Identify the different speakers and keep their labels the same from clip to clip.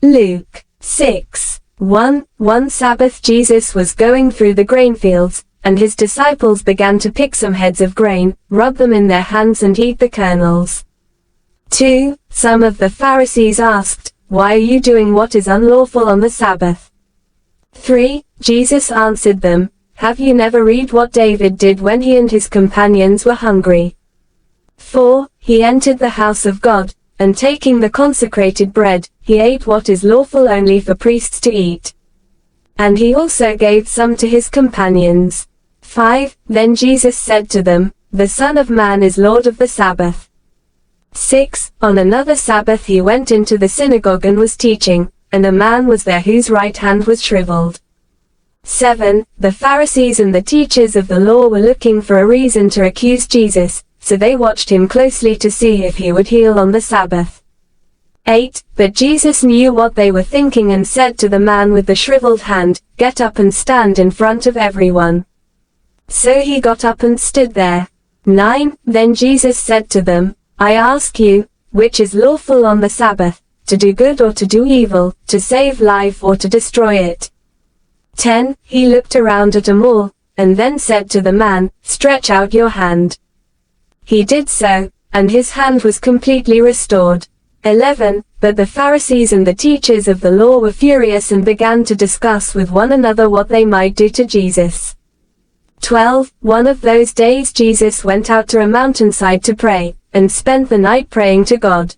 Speaker 1: Luke 6:1. One Sabbath Jesus was going through the grain fields, and his disciples began to pick some heads of grain, rub them in their hands and eat the kernels. 2. Some of the Pharisees asked, "Why are you doing what is unlawful on the Sabbath?" 3. Jesus answered them, "Have you never read what David did when he and his companions were hungry? 4. He entered the house of God, and taking the consecrated bread, he ate what is lawful only for priests to eat. And he also gave some to his companions. 5. Then Jesus said to them, The Son of Man is Lord of the Sabbath. 6. On another Sabbath he went into the synagogue and was teaching, and a man was there whose right hand was shriveled. 7. The Pharisees and the teachers of the law were looking for a reason to accuse Jesus, so they watched him closely to see if he would heal on the Sabbath. 8. But Jesus knew what they were thinking and said to the man with the shriveled hand, "Get up and stand in front of everyone." So he got up and stood there. 9. Then Jesus said to them, "I ask you, which is lawful on the Sabbath, to do good or to do evil, to save life or to destroy it?" 10. He looked around at them all, and then said to the man, "Stretch out your hand." He did so, and his hand was completely restored. 11. But the Pharisees and the teachers of the law were furious and began to discuss with one another what they might do to Jesus. 12. One of those days Jesus went out to a mountainside to pray, and spent the night praying to God.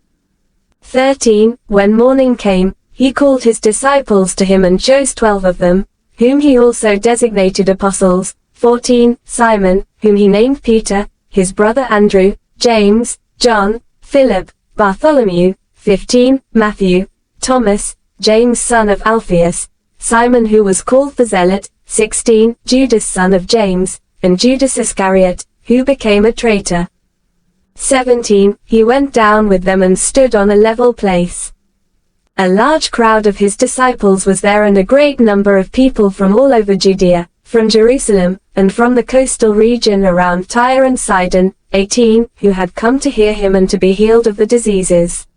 Speaker 1: 13. When morning came, he called his disciples to him and chose 12 of them, whom he also designated apostles. 14. Simon, whom he named Peter, his brother Andrew, James, John, Philip, Bartholomew. 15. Matthew, Thomas, James son of Alphaeus, Simon who was called the Zealot. 16. Judas son of James, and Judas Iscariot, who became a traitor. 17. He went down with them and stood on a level place. A large crowd of his disciples was there and a great number of people from all over Judea, from Jerusalem, and from the coastal region around Tyre and Sidon. 18. Who had come to hear him and to be healed of the diseases.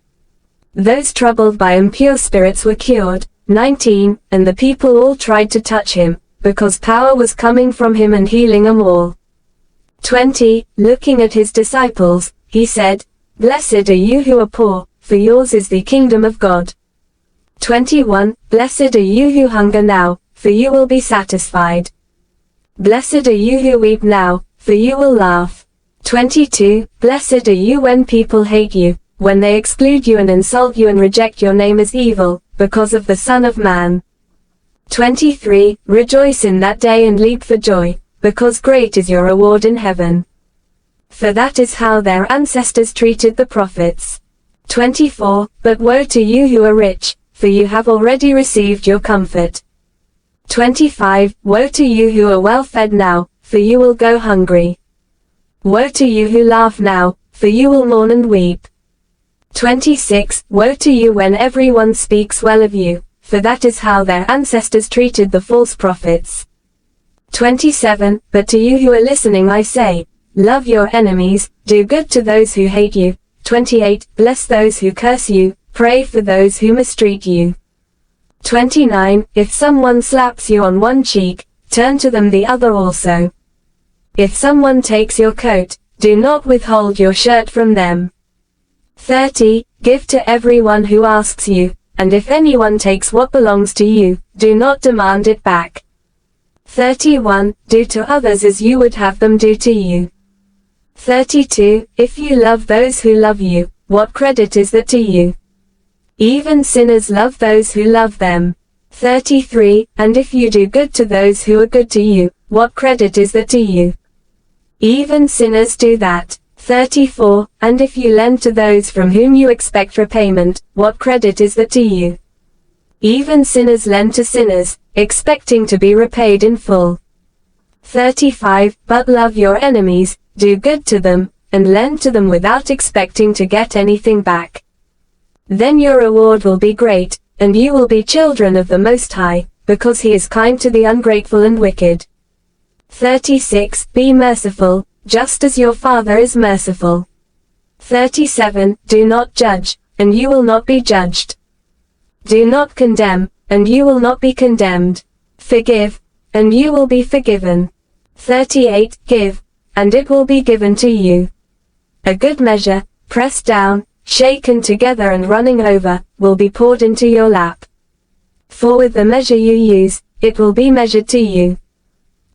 Speaker 1: Those troubled by impure spirits were cured. 19. And the people all tried to touch him, because power was coming from him and healing them all. 20. Looking at his disciples, he said, "Blessed are you who are poor, for yours is the kingdom of God." 21. Blessed are you who hunger now, for you will be satisfied. Blessed are you who weep now, for you will laugh. 22. Blessed are you when people hate you, when they exclude you and insult you and reject your name as evil, because of the Son of Man. 23. Rejoice in that day and leap for joy, because great is your reward in heaven. For that is how their ancestors treated the prophets. 24. But woe to you who are rich, for you have already received your comfort. 25. Woe to you who are well fed now, for you will go hungry. Woe to you who laugh now, for you will mourn and weep. 26. Woe to you when everyone speaks well of you, for that is how their ancestors treated the false prophets. 27. But to you who are listening I say, love your enemies, do good to those who hate you. 28. Bless those who curse you, pray for those who mistreat you. 29. If someone slaps you on one cheek, turn to them the other also. If someone takes your coat, do not withhold your shirt from them. 30. Give to everyone who asks you, and if anyone takes what belongs to you, do not demand it back. 31. Do to others as you would have them do to you. 32. If you love those who love you, what credit is that to you? Even sinners love those who love them. 33. And if you do good to those who are good to you, what credit is that to you? Even sinners do that. 34. And if you lend to those from whom you expect repayment, what credit is that to you? Even sinners lend to sinners, expecting to be repaid in full. 35. But love your enemies, do good to them, and lend to them without expecting to get anything back. Then your reward will be great, and you will be children of the Most High, because He is kind to the ungrateful and wicked. 36. Be merciful, just as your Father is merciful. 37. Do not judge, and you will not be judged. Do not condemn, and you will not be condemned. Forgive, and you will be forgiven. 38. Give, and it will be given to you. A good measure, pressed down, shaken together and running over, will be poured into your lap. For with the measure you use, it will be measured to you.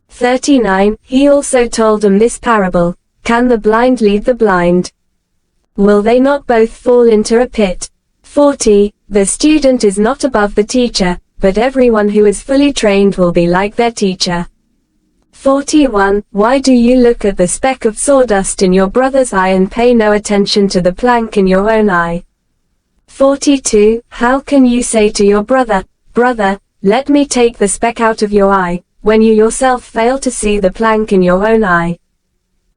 Speaker 1: 39. He also told them this parable, can the blind lead the blind? Will they not both fall into a pit? 40. The student is not above the teacher, but everyone who is fully trained will be like their teacher. 41. Why do you look at the speck of sawdust in your brother's eye and pay no attention to the plank in your own eye? 42. How can you say to your brother, Brother, let me take the speck out of your eye, when you yourself fail to see the plank in your own eye?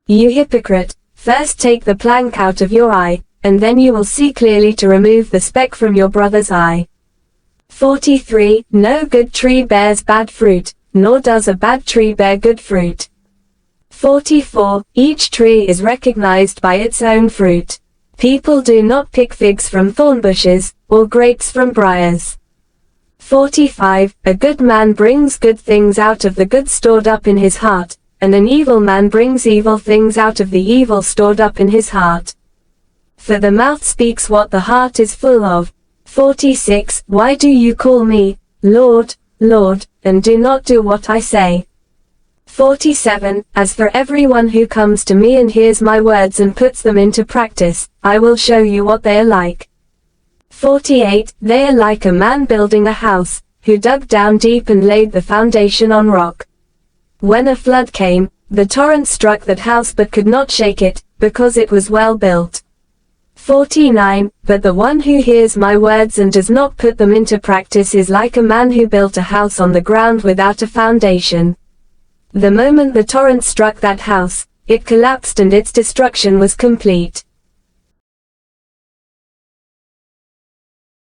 Speaker 1: You hypocrite, first take the plank out of your eye, and then you will see clearly to remove the speck from your brother's eye. 43. No good tree bears bad fruit, nor does a bad tree bear good fruit. 44. Each tree is recognized by its own fruit. People do not pick figs from thorn bushes, or grapes from briars. 45. A good man brings good things out of the good stored up in his heart, and an evil man brings evil things out of the evil stored up in his heart. For the mouth speaks what the heart is full of. 46. Why do you call me, Lord, Lord, and do not do what I say? 47. As for everyone who comes to me and hears my words and puts them into practice, I will show you what they are like. 48. They are like a man building a house, who dug down deep and laid the foundation on rock. When a flood came, the torrent struck that house but could not shake it, because it was well built. 49. But the one who hears my words and does not put them into practice is like a man who built a house on the ground without a foundation. The moment the torrent struck that house, it collapsed and its destruction was complete.